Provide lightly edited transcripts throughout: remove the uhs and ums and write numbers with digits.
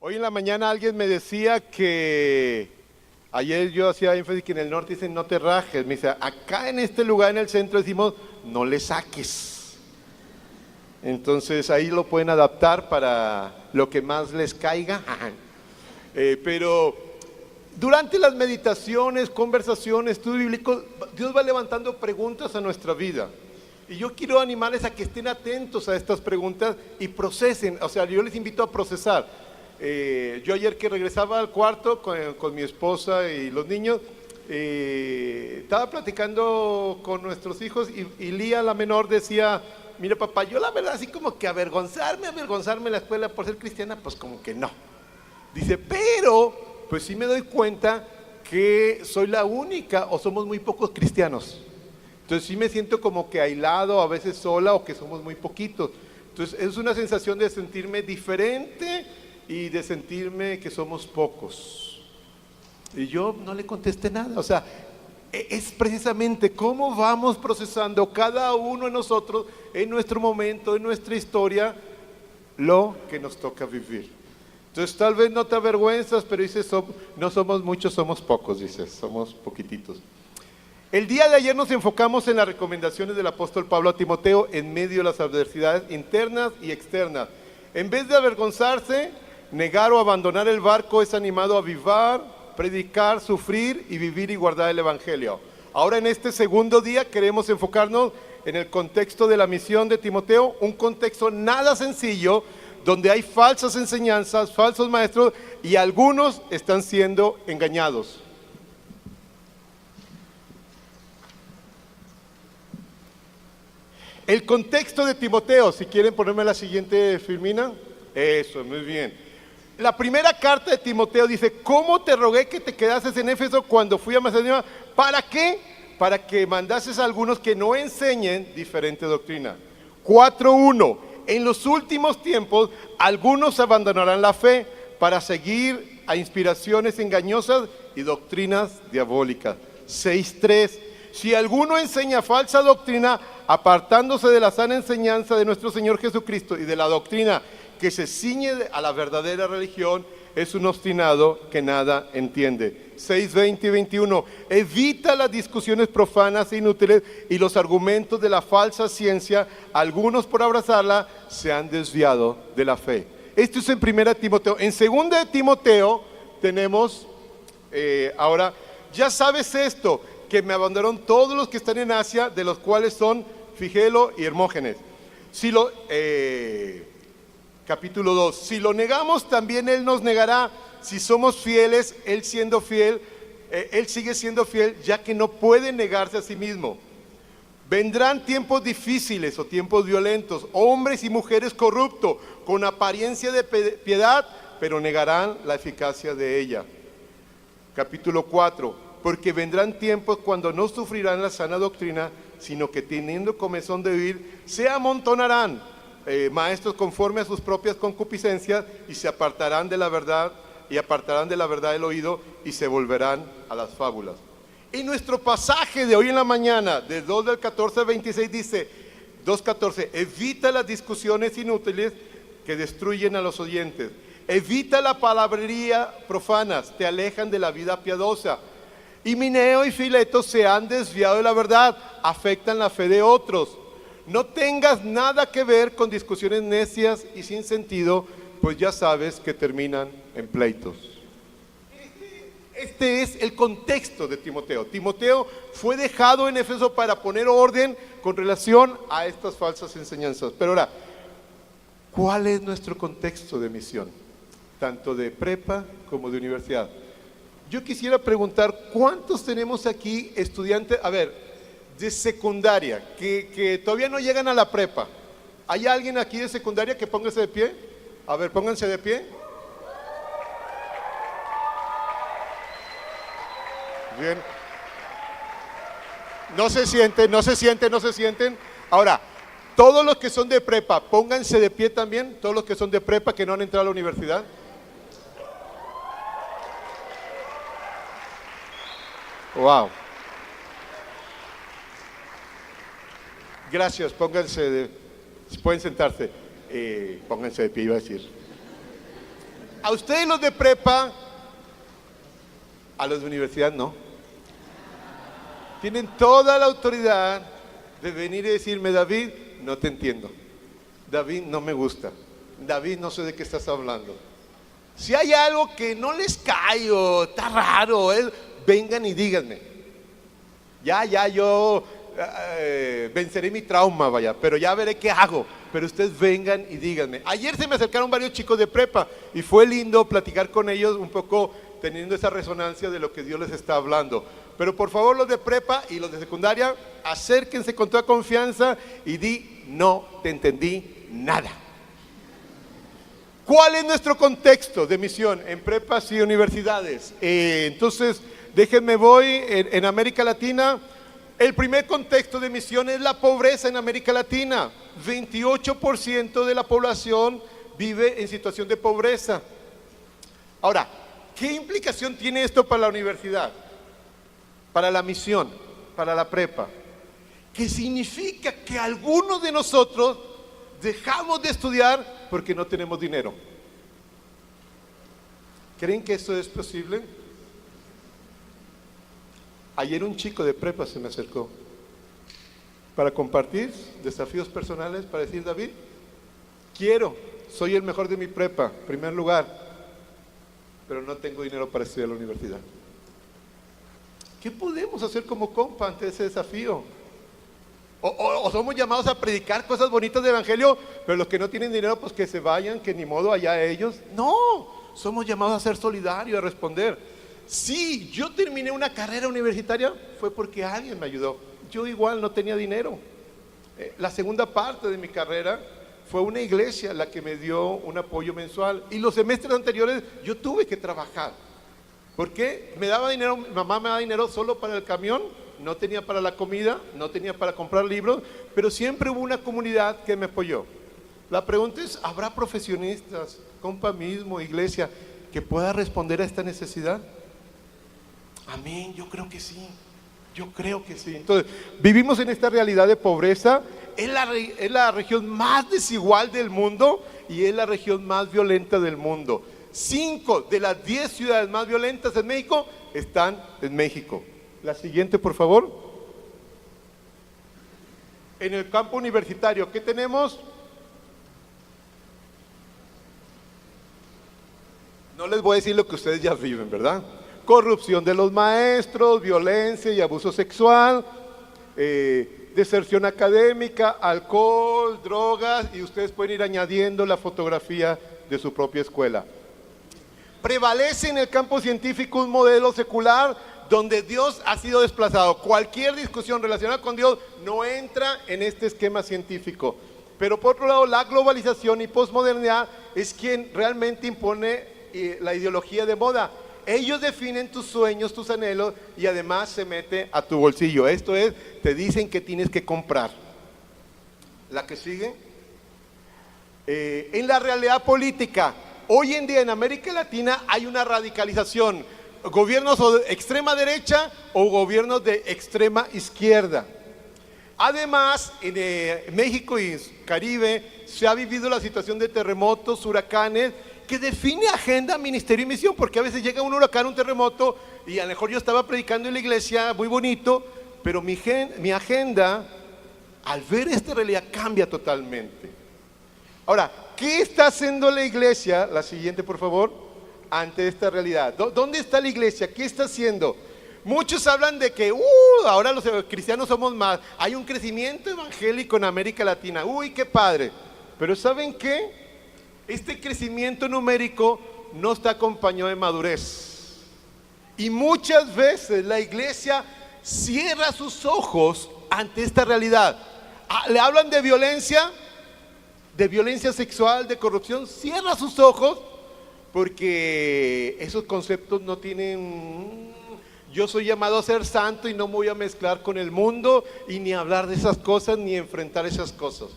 Hoy en la mañana alguien me decía que ayer yo hacía énfasis que en el norte dicen no te rajes. Me dice, acá en este lugar en el centro decimos no le saques. Entonces ahí lo pueden adaptar para lo que más les caiga. Pero durante las meditaciones, conversaciones, estudio bíblico, Dios va levantando preguntas a nuestra vida. Y yo quiero animarles a que estén atentos a estas preguntas y procesen. O sea, yo les invito a procesar. Yo ayer que regresaba al cuarto con mi esposa y los niños, estaba platicando con nuestros hijos y Lía, la menor, decía, mira papá, yo la verdad así como que avergonzarme en la escuela por ser cristiana, pues como que no. Dice, pero pues sí me doy cuenta que soy la única o somos muy pocos cristianos. Entonces sí me siento como que aislado, a veces sola o que somos muy poquitos. Entonces es una sensación de sentirme diferente y de sentirme que somos pocos. Y yo no le contesté nada. O sea, es precisamente cómo vamos procesando cada uno de nosotros en nuestro momento, en nuestra historia, lo que nos toca vivir. Entonces tal vez no te avergüenzas, pero dices, no somos muchos, somos pocos, dices, somos poquititos. El día de ayer nos enfocamos en las recomendaciones del apóstol Pablo a Timoteo en medio de las adversidades internas y externas. En vez de avergonzarse, negar o abandonar el barco, es animado a avivar, predicar, sufrir y vivir y guardar el evangelio. Ahora en este segundo día queremos enfocarnos en el contexto de la misión de Timoteo, un contexto nada sencillo, donde hay falsas enseñanzas, falsos maestros y algunos están siendo engañados. El contexto de Timoteo, si quieren ponerme la siguiente filmina. Eso, muy bien. La primera carta de Timoteo dice, ¿cómo te rogué que te quedases en Éfeso cuando fui a Macedonia? ¿Para qué? Para que mandases a algunos que no enseñen diferente doctrina. 4:1. En los últimos tiempos, algunos abandonarán la fe para seguir a inspiraciones engañosas y doctrinas diabólicas. 6:3. Si alguno enseña falsa doctrina, apartándose de la sana enseñanza de nuestro Señor Jesucristo y de la doctrina que se ciñe a la verdadera religión, es un obstinado que nada entiende. 6:20 y 21. Evita las discusiones profanas e inútiles y los argumentos de la falsa ciencia. Algunos por abrazarla se han desviado de la fe. Esto es en 1 Timoteo. En 2 Timoteo tenemos, ahora, ya sabes esto, que me abandonaron todos los que están en Asia, de los cuales son Figelo y Hermógenes. Capítulo 2. Si lo negamos, también Él nos negará. Si somos fieles, Él siendo fiel, Él sigue siendo fiel, ya que no puede negarse a sí mismo. Vendrán tiempos difíciles o tiempos violentos, hombres y mujeres corruptos, con apariencia de piedad, pero negarán la eficacia de ella. Capítulo 4. Porque vendrán tiempos cuando no sufrirán la sana doctrina, sino que teniendo comezón de oír, se amontonarán maestros conforme a sus propias concupiscencias y se apartarán de la verdad y apartarán de la verdad el oído y se volverán a las fábulas. En nuestro pasaje de hoy en la mañana, de 2 del 14 al 26, dice 2:14, evita las discusiones inútiles que destruyen a los oyentes, evita la palabrería profanas, te alejan de la vida piadosa. Himeneo y Fileto se han desviado de la verdad, afectan la fe de otros. No tengas nada que ver con discusiones necias y sin sentido, pues ya sabes que terminan en pleitos. Este es el contexto de Timoteo. Timoteo fue dejado en Éfeso para poner orden con relación a estas falsas enseñanzas. Pero ahora, ¿cuál es nuestro contexto de misión? Tanto de prepa como de universidad. Yo quisiera preguntar, ¿cuántos tenemos aquí estudiantes, de secundaria, que todavía no llegan a la prepa? ¿Hay alguien aquí de secundaria que póngase de pie? A ver, pónganse de pie. Bien. No se sienten. Ahora, todos los que son de prepa, pónganse de pie también, todos los que son de prepa que no han entrado a la universidad. Wow. Gracias, pueden sentarse. Pónganse de pie, iba a decir. a ustedes los de prepa, a los de universidad no. Tienen toda la autoridad de venir y decirme: David, no te entiendo. David, no me gusta. David, no sé de qué estás hablando. Si hay algo que no les cae o está raro, vengan y díganme. Yo venceré mi trauma, vaya, pero ya veré qué hago. Pero ustedes vengan y díganme. Ayer se me acercaron varios chicos de prepa y fue lindo platicar con ellos un poco, teniendo esa resonancia de lo que Dios les está hablando. Pero por favor, los de prepa y los de secundaria, acérquense con toda confianza y di: no te entendí nada. ¿Cuál es nuestro contexto de misión en prepas y universidades? Entonces, déjenme voy en América Latina. El primer contexto de misión es la pobreza en América Latina. 28% de la población vive en situación de pobreza. Ahora, ¿qué implicación tiene esto para la universidad? Para la misión, para la prepa. Que significa que algunos de nosotros dejamos de estudiar porque no tenemos dinero. ¿Creen que eso es posible? Ayer un chico de prepa se me acercó para compartir desafíos personales, para decir: David, soy el mejor de mi prepa, primer lugar, pero no tengo dinero para estudiar en la universidad. ¿Qué podemos hacer como compa ante ese desafío? O somos llamados a predicar cosas bonitas del evangelio, pero los que no tienen dinero, pues que se vayan, que ni modo, allá ellos. No, somos llamados a ser solidarios, a responder. Sí, yo terminé una carrera universitaria, fue porque alguien me ayudó. Yo igual no tenía dinero. La segunda parte de mi carrera fue una iglesia la que me dio un apoyo mensual. Y los semestres anteriores yo tuve que trabajar. ¿Por qué? Me daba dinero, mi mamá me daba dinero solo para el camión, no tenía para la comida, no tenía para comprar libros, pero siempre hubo una comunidad que me apoyó. La pregunta es: ¿habrá profesionistas, compa mismo, iglesia, que pueda responder a esta necesidad? Amén, yo creo que sí. Yo creo que sí. Entonces, vivimos en esta realidad de pobreza. Es la región más desigual del mundo y es la región más violenta del mundo. 5 de las 10 ciudades más violentas en México están en México. La siguiente, por favor. En el campo universitario, ¿qué tenemos? No les voy a decir lo que ustedes ya viven, ¿verdad? Corrupción de los maestros, violencia y abuso sexual, deserción académica, alcohol, drogas, y ustedes pueden ir añadiendo la fotografía de su propia escuela. Prevalece en el campo científico un modelo secular donde Dios ha sido desplazado. Cualquier discusión relacionada con Dios no entra en este esquema científico. Pero por otro lado, la globalización y posmodernidad es quien realmente impone la ideología de moda. Ellos definen tus sueños, tus anhelos, y además se mete a tu bolsillo. Esto es, te dicen que tienes que comprar. La que sigue. En la realidad política, hoy en día en América Latina hay una radicalización. Gobiernos o de extrema derecha o gobiernos de extrema izquierda. Además, en México y Caribe se ha vivido la situación de terremotos, huracanes, que define agenda, ministerio y misión, porque a veces llega un huracán, un terremoto, y a lo mejor yo estaba predicando en la iglesia, muy bonito, pero mi agenda, al ver esta realidad, cambia totalmente. Ahora, ¿qué está haciendo la iglesia? La siguiente, por favor, ante esta realidad. ¿Dónde está la iglesia? ¿Qué está haciendo? Muchos hablan de que ahora los cristianos somos más, hay un crecimiento evangélico en América Latina, qué padre, pero ¿saben qué? Este crecimiento numérico no está acompañado de madurez. Y muchas veces la iglesia cierra sus ojos ante esta realidad. Le hablan de violencia sexual, de corrupción, cierra sus ojos porque esos conceptos no tienen... Yo soy llamado a ser santo y no me voy a mezclar con el mundo y ni hablar de esas cosas ni enfrentar esas cosas.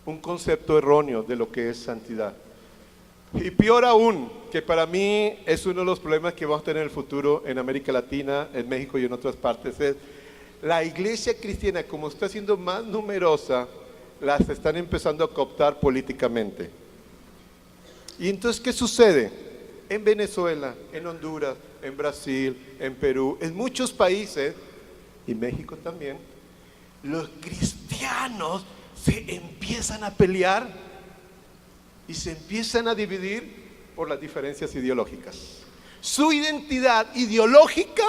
Un concepto erróneo de lo que es santidad. Y peor aún, que para mí es uno de los problemas que vamos a tener en el futuro en América Latina, en México y en otras partes, es la iglesia cristiana, como está siendo más numerosa, las están empezando a cooptar políticamente. Y entonces, ¿qué sucede? En Venezuela, en Honduras, en Brasil, en Perú, en muchos países, y México también, los cristianos se empiezan a pelear y se empiezan a dividir por las diferencias ideológicas. Su identidad ideológica,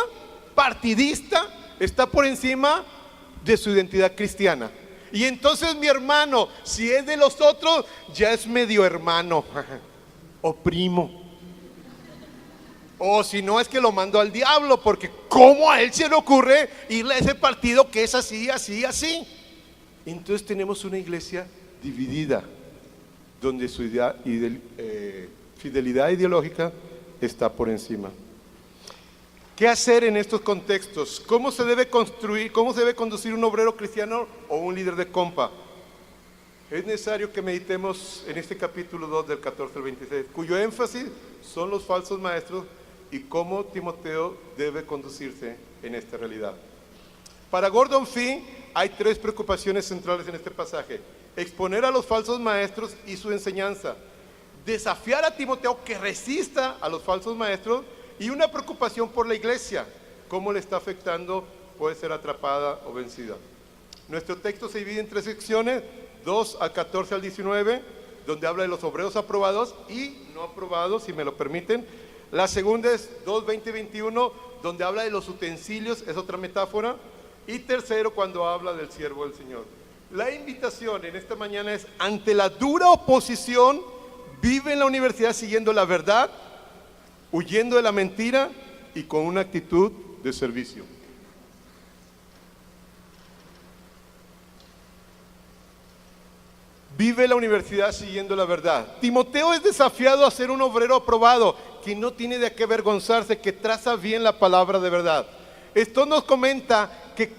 partidista, está por encima de su identidad cristiana. Y entonces mi hermano, si es de los otros, ya es medio hermano o primo. O si no, es que lo mando al diablo, porque ¿cómo a él se le ocurre irle a ese partido que es así, así, así? Entonces tenemos una iglesia dividida, donde su fidelidad ideológica está por encima. ¿Qué hacer en estos contextos? ¿Cómo se debe construir, cómo se debe conducir un obrero cristiano o un líder de compa? Es necesario que meditemos en este capítulo 2 del 14 al 26, cuyo énfasis son los falsos maestros y cómo Timoteo debe conducirse en esta realidad. Para Gordon Fee hay tres preocupaciones centrales en este pasaje: exponer a los falsos maestros y su enseñanza, desafiar a Timoteo que resista a los falsos maestros, y una preocupación por la iglesia, cómo le está afectando, puede ser atrapada o vencida. Nuestro texto se divide en tres secciones: 2 al 14 al 19, donde habla de los obreros aprobados y no aprobados, si me lo permiten. La segunda es 2, 20 y 21, donde habla de los utensilios, es otra metáfora. Y tercero, cuando habla del siervo del Señor. La invitación en esta mañana es: ante la dura oposición, vive en la universidad siguiendo la verdad, huyendo de la mentira y con una actitud de servicio. Vive la universidad siguiendo la verdad. Timoteo es desafiado a ser un obrero aprobado, que no tiene de qué avergonzarse, que traza bien la palabra de verdad. Esto nos comenta que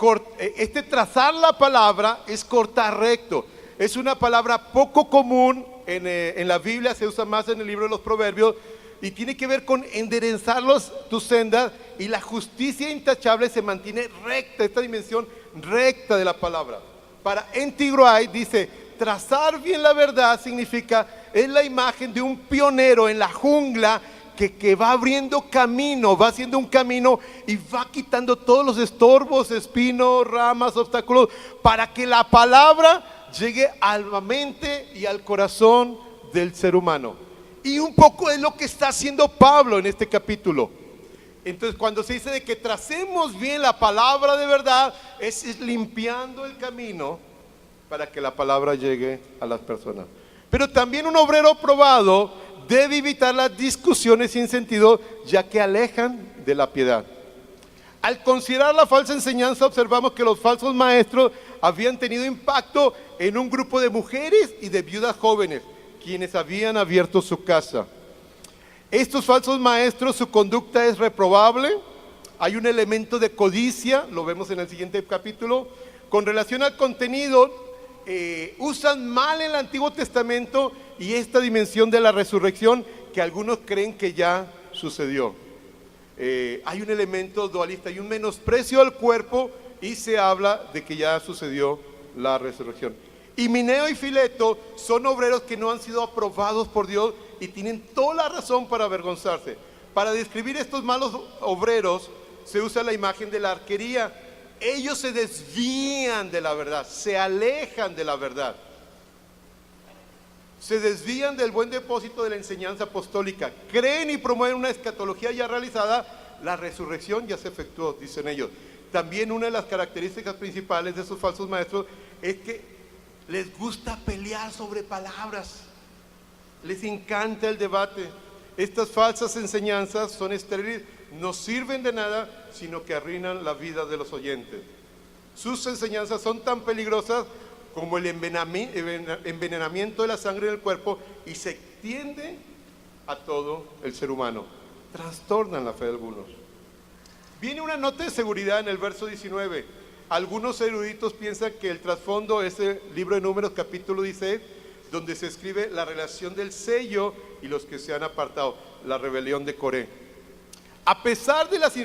este trazar la palabra es cortar recto. Es una palabra poco común en la Biblia, se usa más en el libro de los Proverbios, y tiene que ver con enderezar tus sendas, y la justicia intachable se mantiene recta, esta dimensión recta de la palabra. Para N.T. Wright dice: trazar bien la verdad significa, es la imagen de un pionero en la jungla que va abriendo camino, va haciendo un camino y va quitando todos los estorbos, espinos, ramas, obstáculos, para que la palabra llegue a la mente y al corazón del ser humano. Y un poco es lo que está haciendo Pablo en este capítulo. Entonces, cuando se dice de que tracemos bien la palabra de verdad, es limpiando el camino para que la palabra llegue a las personas. Pero también un obrero probado debe evitar las discusiones sin sentido, ya que alejan de la piedad. Al considerar la falsa enseñanza, observamos que los falsos maestros habían tenido impacto en un grupo de mujeres y de viudas jóvenes, quienes habían abierto su casa. Estos falsos maestros, su conducta es reprobable. Hay un elemento de codicia, lo vemos en el siguiente capítulo. Con relación al contenido, usan mal el Antiguo Testamento y esta dimensión de la resurrección que algunos creen que ya sucedió. Hay un elemento dualista, hay un menosprecio al cuerpo y se habla de que ya sucedió la resurrección. Himeneo y Fileto son obreros que no han sido aprobados por Dios y tienen toda la razón para avergonzarse. Para describir estos malos obreros se usa la imagen de la arquería. Ellos se desvían de la verdad, se alejan de la verdad, se desvían del buen depósito de la enseñanza apostólica, creen y promueven una escatología ya realizada. La resurrección ya se efectuó, dicen ellos. También una de las características principales de esos falsos maestros es que les gusta pelear sobre palabras, les encanta el debate. Estas falsas enseñanzas son estériles, no sirven de nada, sino que arruinan la vida de los oyentes. Sus enseñanzas son tan peligrosas como el envenenamiento de la sangre del cuerpo y se extiende a todo el ser humano. Trastornan la fe de algunos. Viene una nota de seguridad en el verso 19. Algunos eruditos piensan que el trasfondo es el libro de Números, capítulo 16, donde se escribe la relación del sello y los que se han apartado, la rebelión de Coré. A pesar de las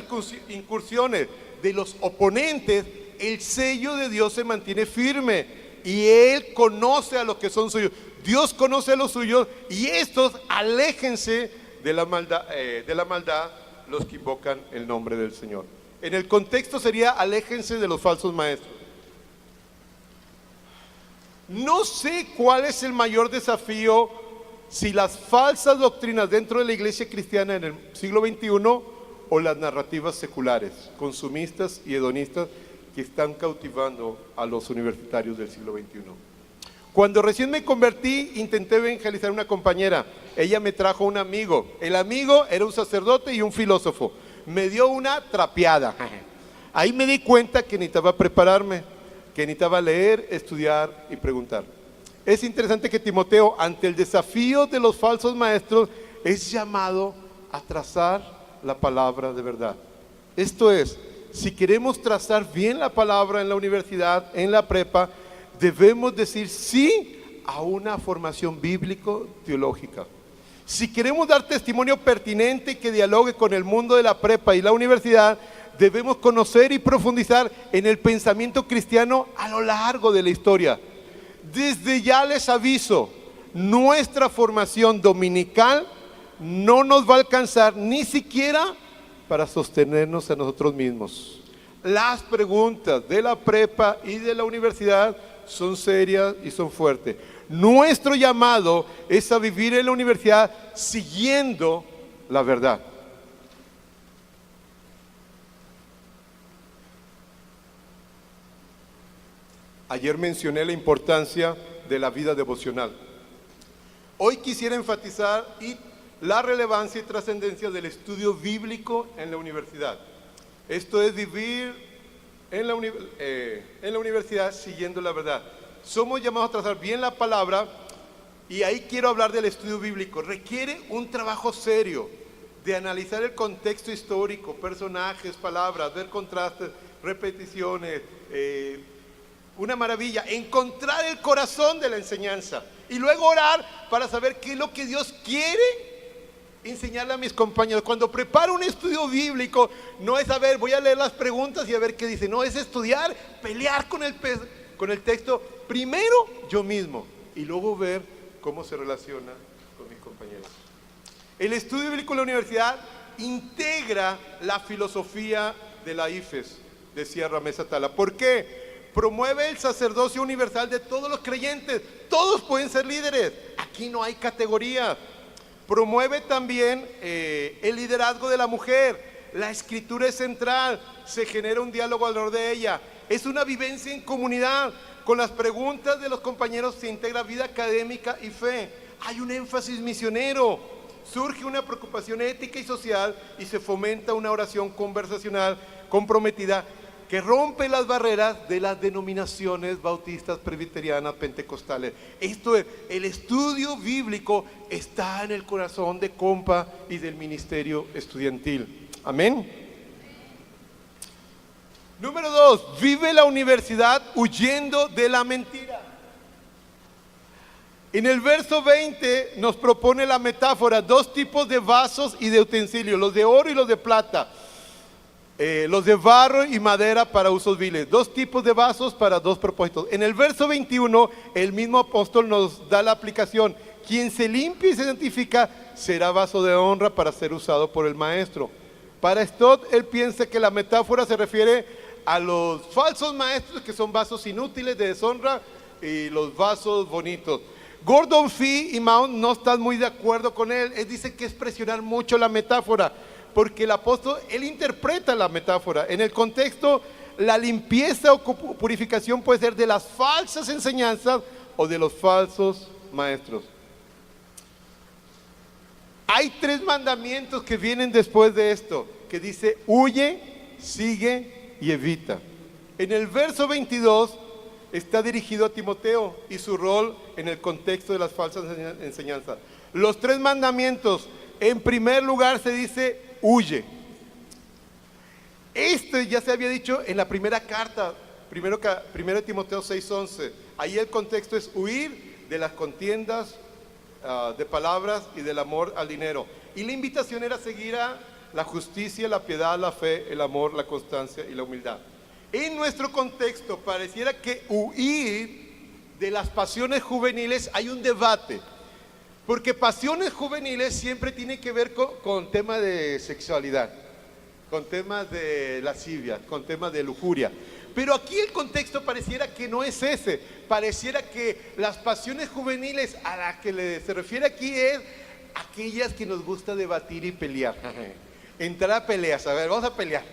incursiones de los oponentes, el sello de Dios se mantiene firme. y Él conoce a los que son suyos. Dios conoce a los suyos y estos aléjense de la maldad los que invocan el nombre del Señor. En el contexto sería aléjense de los falsos maestros. No sé cuál es el mayor desafío, si las falsas doctrinas dentro de la iglesia cristiana en el siglo XXI o las narrativas seculares, consumistas y hedonistas que están cautivando a los universitarios del siglo XXI. Cuando recién me convertí, intenté evangelizar a una compañera. Ella me trajo un amigo. El amigo era un sacerdote y un filósofo. Me dio una trapeada. Ahí me di cuenta que necesitaba prepararme, que necesitaba leer, estudiar y preguntar. Es interesante que Timoteo, ante el desafío de los falsos maestros, es llamado a trazar la palabra de verdad. Esto es, si queremos trazar bien la palabra en la universidad, en la prepa, debemos decir sí a una formación bíblico-teológica. Si queremos dar testimonio pertinente que dialogue con el mundo de la prepa y la universidad, debemos conocer y profundizar en el pensamiento cristiano a lo largo de la historia. Desde ya les aviso, nuestra formación dominical no nos va a alcanzar ni siquiera para sostenernos a nosotros mismos. Las preguntas de la prepa y de la universidad son serias y son fuertes. Nuestro llamado es a vivir en la universidad siguiendo la verdad. Ayer mencioné la importancia de la vida devocional. Hoy quisiera enfatizar la relevancia y trascendencia del estudio bíblico en la universidad. Esto es vivir en la universidad siguiendo la verdad. Somos llamados a trazar bien la palabra y ahí quiero hablar del estudio bíblico. Requiere un trabajo serio de analizar el contexto histórico, personajes, palabras, ver contrastes, repeticiones, una maravilla, encontrar el corazón de la enseñanza y luego orar para saber qué es lo que Dios quiere enseñarle a mis compañeros. Cuando preparo un estudio bíblico, no es saber, voy a leer las preguntas y a ver qué dice, no, es estudiar, pelear con el texto, primero yo mismo y luego ver cómo se relaciona con mis compañeros. El estudio bíblico en la universidad integra la filosofía de la IFES, decía Ramés Atala. ¿Por qué? Promueve el sacerdocio universal de todos los creyentes. Todos pueden ser líderes. Aquí no hay categoría. Promueve también el liderazgo de la mujer. La escritura es central. Se genera un diálogo alrededor de ella. Es una vivencia en comunidad. Con las preguntas de los compañeros se integra vida académica y fe. Hay un énfasis misionero. Surge una preocupación ética y social y se fomenta una oración conversacional comprometida que rompe las barreras de las denominaciones bautistas, presbiterianas, pentecostales. Esto es, el estudio bíblico está en el corazón de Compa y del ministerio estudiantil. Amén. Número 2, vive la universidad huyendo de la mentira. En el verso 20 nos propone la metáfora, dos tipos de vasos y de utensilios, los de oro y los de plata. Los de barro y madera para usos viles, dos tipos de vasos para dos propósitos. En el verso 21 el mismo apóstol nos da la aplicación: quien se limpia y se santifica será vaso de honra para ser usado por el maestro. Para Stott, él piensa que la metáfora se refiere a los falsos maestros, que son vasos inútiles de deshonra, y los vasos bonitos. Gordon Fee y Mount no están muy de acuerdo con él. Él dice que es presionar mucho la metáfora, porque el apóstol, él interpreta la metáfora. En el contexto, la limpieza o purificación puede ser de las falsas enseñanzas o de los falsos maestros. Hay 3 mandamientos que vienen después de esto, que dice: huye, sigue y evita. En el verso 22 está dirigido a Timoteo y su rol en el contexto de las falsas enseñanzas. Los 3 mandamientos, en primer lugar se dice: huye. Esto ya se había dicho en la primera carta, primero de Timoteo 6:11. Ahí el contexto es huir de las contiendas de palabras y del amor al dinero. Y la invitación era seguir a la justicia, la piedad, la fe, el amor, la constancia y la humildad. En nuestro contexto pareciera que huir de las pasiones juveniles hay un debate. Porque pasiones juveniles siempre tienen que ver con temas de sexualidad, con temas de lascivia, con temas de lujuria. Pero aquí el contexto pareciera que no es ese. Pareciera que las pasiones juveniles a las que se refiere aquí es aquellas que nos gusta debatir y pelear. Entrar a peleas, a ver, vamos a pelear.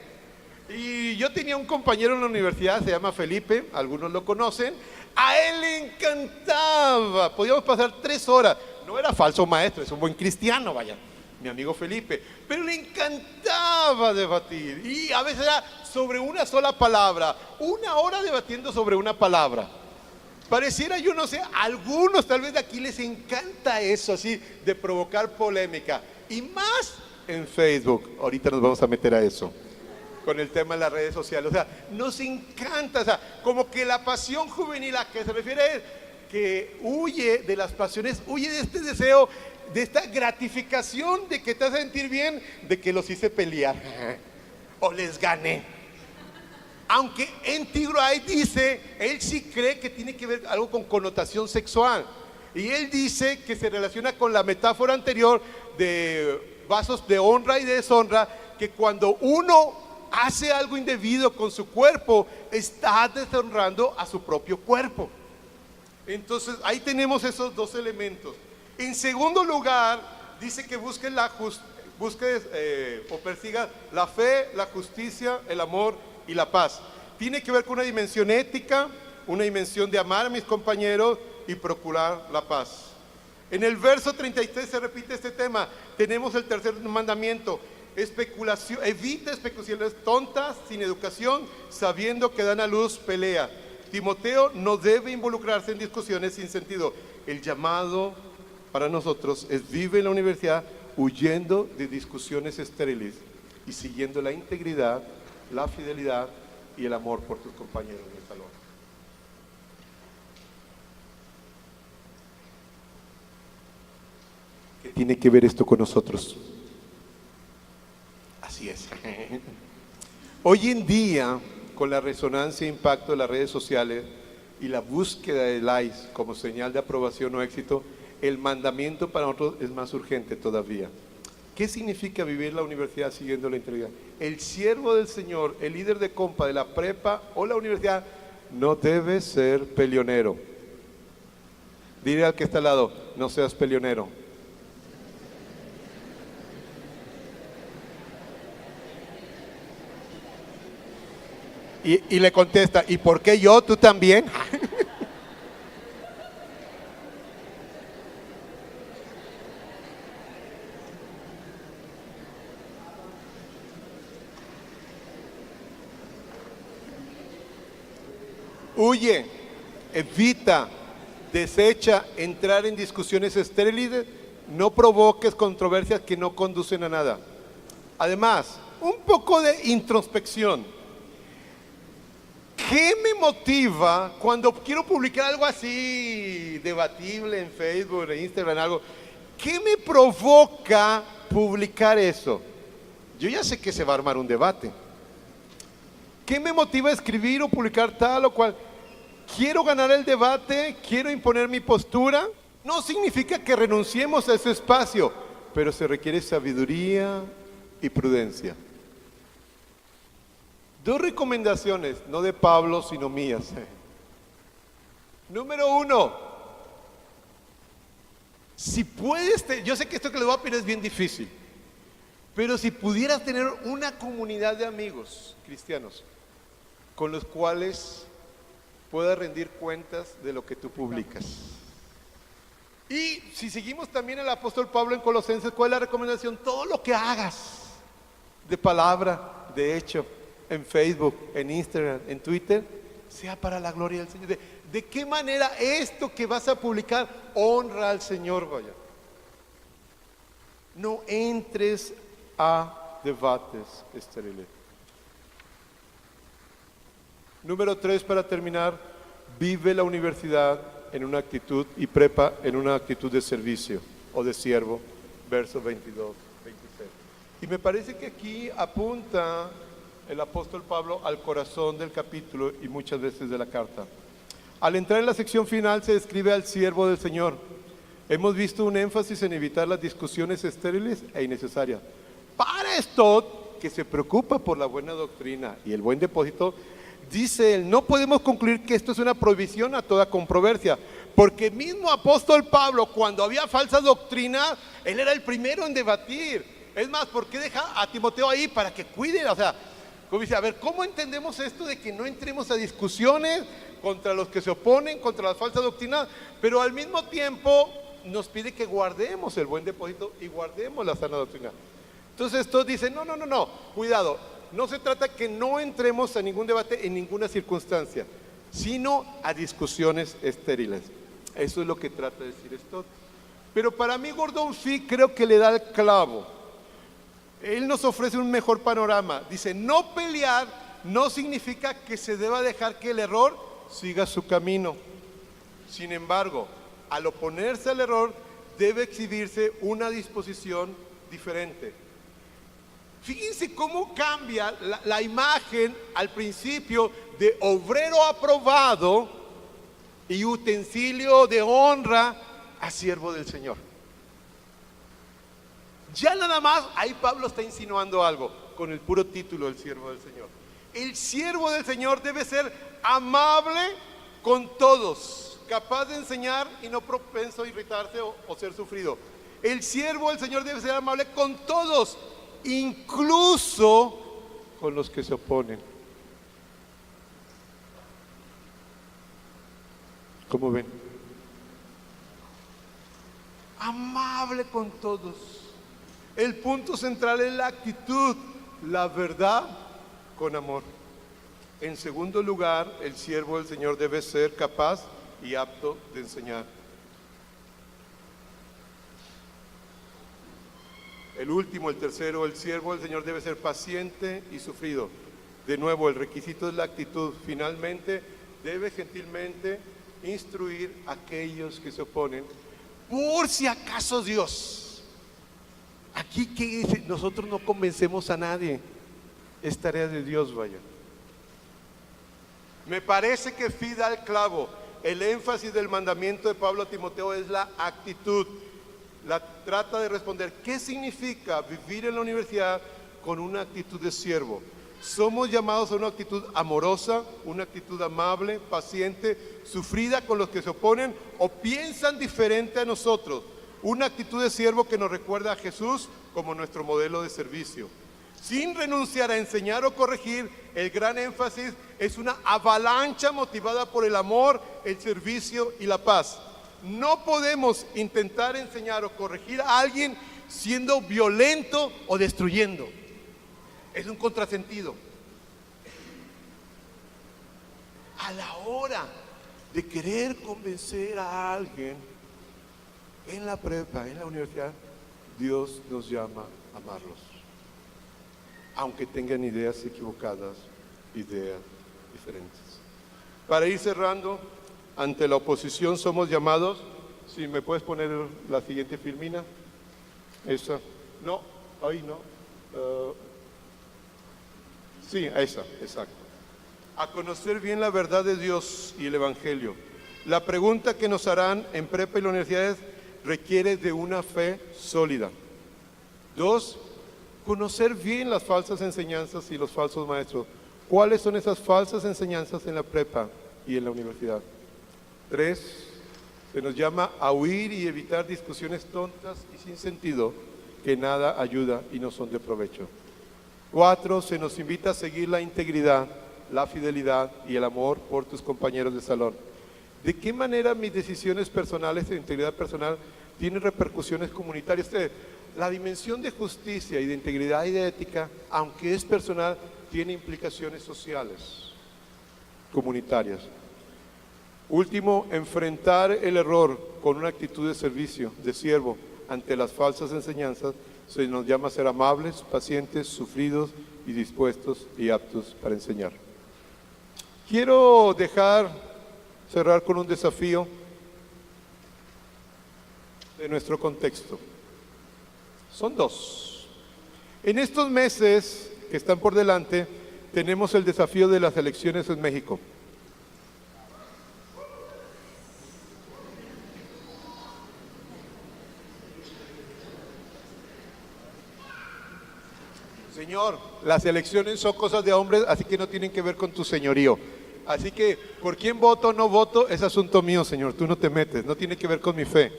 Y yo tenía un compañero en la universidad, se llama Felipe, algunos lo conocen. A él le encantaba, podíamos pasar 3 horas. No era falso maestro, es un buen cristiano, vaya, mi amigo Felipe. Pero le encantaba debatir. Y a veces era sobre una sola palabra, 1 hora debatiendo sobre una palabra. Pareciera, yo no sé, a algunos tal vez de aquí les encanta eso, así, de provocar polémica. Y más en Facebook, ahorita nos vamos a meter a eso, con el tema de las redes sociales. O sea, nos encanta, o sea, como que la pasión juvenil a que se refiere es que huye de las pasiones, huye de este deseo, de esta gratificación de que te hace sentir bien, de que los hice pelear o les gané. Aunque en Tigray dice, él sí cree que tiene que ver algo con connotación sexual. Y él dice que se relaciona con la metáfora anterior de vasos de honra y de deshonra, que cuando uno hace algo indebido con su cuerpo, está deshonrando a su propio cuerpo. Entonces ahí tenemos esos 2 elementos. En segundo lugar, dice que busque o persiga la fe, la justicia, el amor y la paz. Tiene que ver con una dimensión ética, una dimensión de amar a mis compañeros y procurar la paz. En el verso 33 se repite este tema. Tenemos el tercer mandamiento: especulación, evita especulaciones tontas, sin educación, sabiendo que dan a luz pelea. Timoteo no debe involucrarse en discusiones sin sentido. El llamado para nosotros es: vive en la universidad huyendo de discusiones estériles y siguiendo la integridad, la fidelidad y el amor por tus compañeros en el salón. ¿Qué tiene que ver esto con nosotros? Así es. Hoy en día, con la resonancia e impacto de las redes sociales y la búsqueda de likes como señal de aprobación o éxito, el mandamiento para nosotros es más urgente todavía. ¿Qué significa vivir la universidad siguiendo la integridad? El siervo del Señor, el líder de compa de la prepa o la universidad, no debe ser peleonero. Dile al que está al lado: no seas peleonero. Y le contesta: ¿y por qué yo? ¿Tú también? Huye, evita, desecha entrar en discusiones estériles, no provoques controversias que no conducen a nada. Además, un poco de introspección. ¿Qué me motiva cuando quiero publicar algo así debatible en Facebook, en Instagram, algo? ¿Qué me provoca publicar eso? Yo ya sé que se va a armar un debate. ¿Qué me motiva a escribir o publicar tal o cual? ¿Quiero ganar el debate? ¿Quiero imponer mi postura? No significa que renunciemos a ese espacio, pero se requiere sabiduría y prudencia. 2 recomendaciones, no de Pablo, sino mías. Número 1, si puedes, yo sé que esto que les voy a pedir es bien difícil, pero si pudieras tener una comunidad de amigos cristianos con los cuales puedas rendir cuentas de lo que tú publicas. Y si seguimos también al apóstol Pablo en Colosenses, ¿cuál es la recomendación? Todo lo que hagas, de palabra, de hecho, en Facebook, en Instagram, en Twitter, sea para la gloria del Señor. ¿De qué manera esto que vas a publicar honra al Señor? Vaya. No entres a debates estériles. Número 3, para terminar: vive la universidad en una actitud y prepa en una actitud de servicio o de siervo, versos 22, 26. Y me parece que aquí apunta el apóstol Pablo al corazón del capítulo y muchas veces de la carta. Al entrar en la sección final se describe al siervo del Señor. Hemos visto un énfasis en evitar las discusiones estériles e innecesarias. Para esto, que se preocupa por la buena doctrina y el buen depósito, dice él, no podemos concluir que esto es una prohibición a toda controversia, porque el mismo apóstol Pablo, cuando había falsa doctrina, él era el primero en debatir. Es más, ¿por qué deja a Timoteo ahí? Para que cuide, o sea, como dice, a ver, ¿cómo entendemos esto de que no entremos a discusiones contra los que se oponen, contra las falsas doctrinas, pero al mismo tiempo nos pide que guardemos el buen depósito y guardemos la sana doctrina? Entonces todos dicen, no, cuidado, no se trata que no entremos a ningún debate en ninguna circunstancia, sino a discusiones estériles. Eso es lo que trata de decir esto. Pero para mí Gordon Fee creo que le da el clavo. Él nos ofrece un mejor panorama. Dice, no pelear no significa que se deba dejar que el error siga su camino. Sin embargo, al oponerse al error, debe exhibirse una disposición diferente. Fíjense cómo cambia la imagen al principio de obrero aprobado y utensilio de honra a siervo del Señor. Ya nada más, ahí Pablo está insinuando algo con el puro título del siervo del Señor. El siervo del Señor debe ser amable con todos, capaz de enseñar y no propenso a irritarse o ser sufrido. El siervo del Señor debe ser amable con todos, incluso con los que se oponen. ¿Cómo ven? Amable con todos. El punto central es la actitud, la verdad con amor. En segundo lugar, el siervo del Señor debe ser capaz y apto de enseñar. El último, el tercero, el siervo del Señor debe ser paciente y sufrido. De nuevo, el requisito es la actitud. Finalmente, debe gentilmente instruir a aquellos que se oponen, por si acaso Dios. Aquí que dice, nosotros no convencemos a nadie, es tarea de Dios, vaya. Me parece que Fee da el clavo. El énfasis del mandamiento de Pablo a Timoteo es la actitud. Trata de responder, ¿qué significa vivir en la universidad con una actitud de siervo? Somos llamados a una actitud amorosa, una actitud amable, paciente, sufrida con los que se oponen o piensan diferente a nosotros. Una actitud de siervo que nos recuerda a Jesús como nuestro modelo de servicio. Sin renunciar a enseñar o corregir, el gran énfasis es una avalancha motivada por el amor, el servicio y la paz. No podemos intentar enseñar o corregir a alguien siendo violento o destruyendo. Es un contrasentido. A la hora de querer convencer a alguien en la prepa, en la universidad, Dios nos llama a amarlos. Aunque tengan ideas equivocadas, ideas diferentes. Para ir cerrando, ante la oposición somos llamados, si me puedes poner la siguiente filmina, esa, no, ahí no, sí, esa, exacto. A conocer bien la verdad de Dios y el Evangelio. La pregunta que nos harán en prepa y la universidad requiere de una fe sólida. 2, conocer bien las falsas enseñanzas y los falsos maestros. ¿Cuáles son esas falsas enseñanzas en la prepa y en la universidad? 3, se nos llama a huir y evitar discusiones tontas y sin sentido que nada ayuda y no son de provecho. 4, se nos invita a seguir la integridad, la fidelidad y el amor por tus compañeros de salón. ¿De qué manera mis decisiones personales de integridad personal tienen repercusiones comunitarias? La dimensión de justicia y de integridad y de ética, aunque es personal, tiene implicaciones sociales, comunitarias. Último, enfrentar el error con una actitud de servicio, de siervo, ante las falsas enseñanzas. Se nos llama a ser amables, pacientes, sufridos y dispuestos y aptos para enseñar. Quiero cerrar con un desafío de nuestro contexto. Son 2. En estos meses que están por delante, tenemos el desafío de las elecciones en México. Señor, las elecciones son cosas de hombres, así que no tienen que ver con tu señorío. Así que, ¿por quién voto o no voto? Es asunto mío, Señor, tú no te metes, no tiene que ver con mi fe.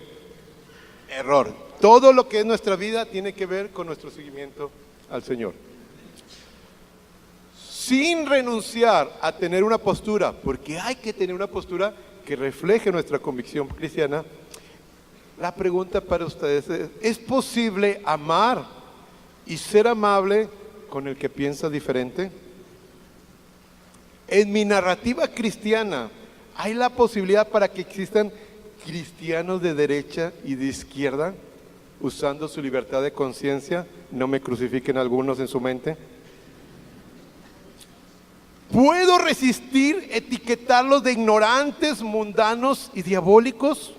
Error. Todo lo que es nuestra vida tiene que ver con nuestro seguimiento al Señor. Sin renunciar a tener una postura, porque hay que tener una postura que refleje nuestra convicción cristiana. La pregunta para ustedes ¿es posible amar y ser amable con el que piensa diferente? En mi narrativa cristiana, ¿hay la posibilidad para que existan cristianos de derecha y de izquierda usando su libertad de conciencia? No me crucifiquen algunos en su mente. ¿Puedo resistir etiquetarlos de ignorantes, mundanos y diabólicos?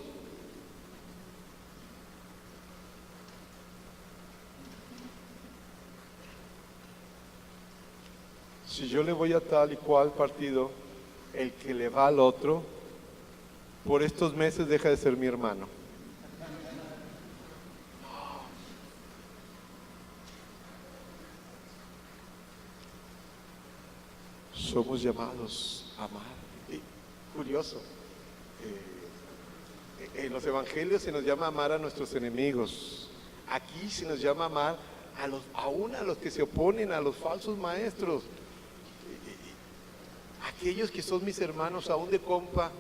Si yo le voy a tal y cual partido, el que le va al otro, por estos meses deja de ser mi hermano. Somos llamados a amar. Y, curioso, en los evangelios se nos llama a amar a nuestros enemigos. Aquí se nos llama a amar aún a los que se oponen, a los falsos maestros. Aquellos que son mis hermanos aún de compa,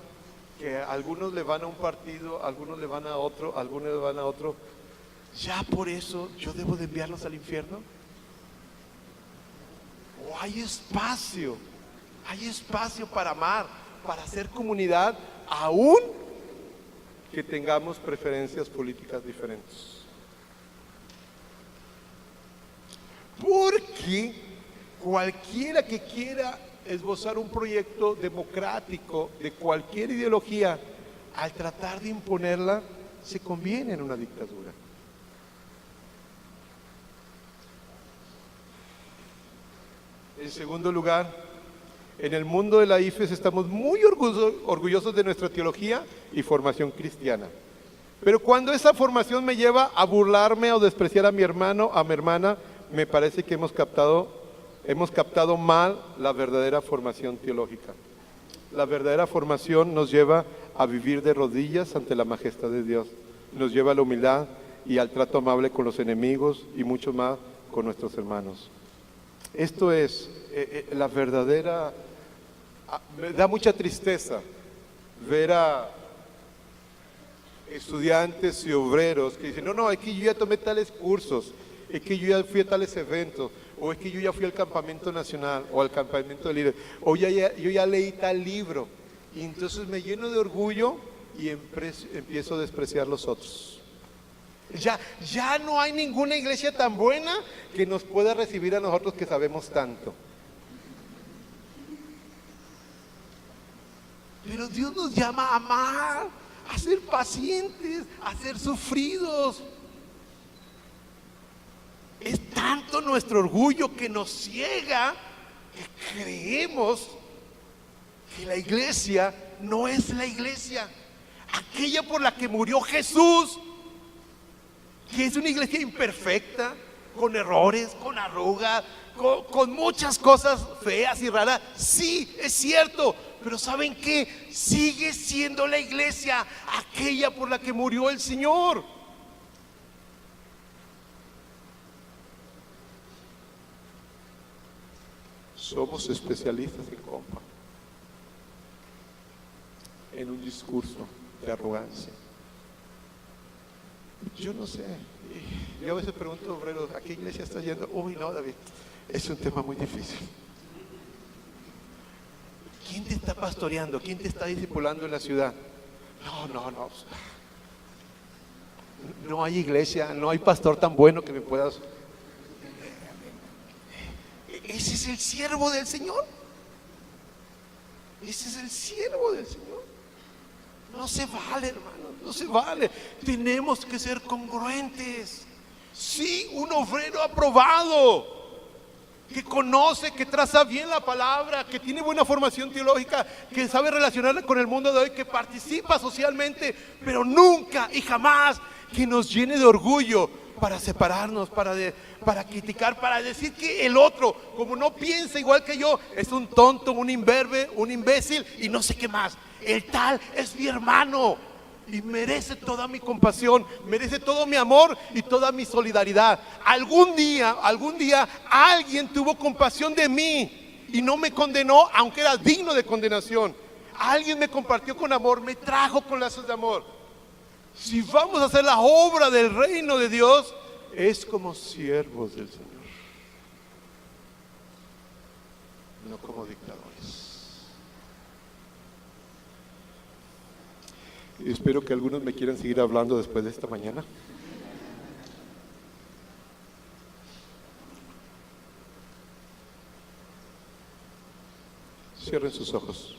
que algunos le van a un partido, algunos le van a otro, algunos le van a otro, ¿ya por eso yo debo de enviarlos al infierno? ¿O hay espacio para amar, para hacer comunidad, aún que tengamos preferencias políticas diferentes? Porque cualquiera que quiera esbozar un proyecto democrático de cualquier ideología, al tratar de imponerla, se conviene en una dictadura. En segundo lugar, en el mundo de la IFES estamos muy orgullosos de nuestra teología y formación cristiana. Pero cuando esa formación me lleva a burlarme o despreciar a mi hermano, a mi hermana, me parece que hemos captado mal la verdadera formación teológica. La verdadera formación nos lleva a vivir de rodillas ante la majestad de Dios. Nos lleva a la humildad y al trato amable con los enemigos y mucho más con nuestros hermanos. Esto es la verdadera... Me da mucha tristeza ver a estudiantes y obreros que dicen, no, es que yo ya tomé tales cursos, es que yo ya fui a tales eventos, o es que yo ya fui al campamento nacional, o al campamento de líderes, o yo ya leí tal libro, y entonces me lleno de orgullo y empiezo a despreciar los otros. Ya no hay ninguna iglesia tan buena que nos pueda recibir a nosotros que sabemos tanto. Pero Dios nos llama a amar, a ser pacientes, a ser sufridos. Es tanto nuestro orgullo que nos ciega que creemos que la iglesia no es la iglesia, aquella por la que murió Jesús, que es una iglesia imperfecta, con errores, con arrugas, con muchas cosas feas y raras. Sí, es cierto, pero ¿saben qué? Sigue siendo la iglesia, aquella por la que murió el Señor. Somos especialistas en compa, en un discurso de arrogancia. Yo no sé, yo a veces pregunto, obreros, ¿a qué iglesia estás yendo? Uy, no, David, es un tema muy difícil. ¿Quién te está pastoreando? ¿Quién te está discipulando en la ciudad? No. No hay iglesia, no hay pastor tan bueno que me puedas... Ese es el siervo del Señor. Ese es el siervo del Señor. No se vale, hermano, no se vale. Tenemos que ser congruentes. Sí, un obrero aprobado, que conoce, que traza bien la palabra, que tiene buena formación teológica, que sabe relacionarla con el mundo de hoy, que participa socialmente, pero nunca y jamás que nos llene de orgullo para separarnos, para criticar, para decir que el otro, como no piensa igual que yo, es un tonto, un imberbe, un imbécil y no sé qué más. El tal es mi hermano y merece toda mi compasión, merece todo mi amor y toda mi solidaridad. Algún día alguien tuvo compasión de mí y no me condenó, aunque era digno de condenación. Alguien me compartió con amor, me trajo con lazos de amor. Si vamos a hacer la obra del reino de Dios, es como siervos del Señor, no como dictadores. Espero que algunos me quieran seguir hablando después de esta mañana. Cierren sus ojos.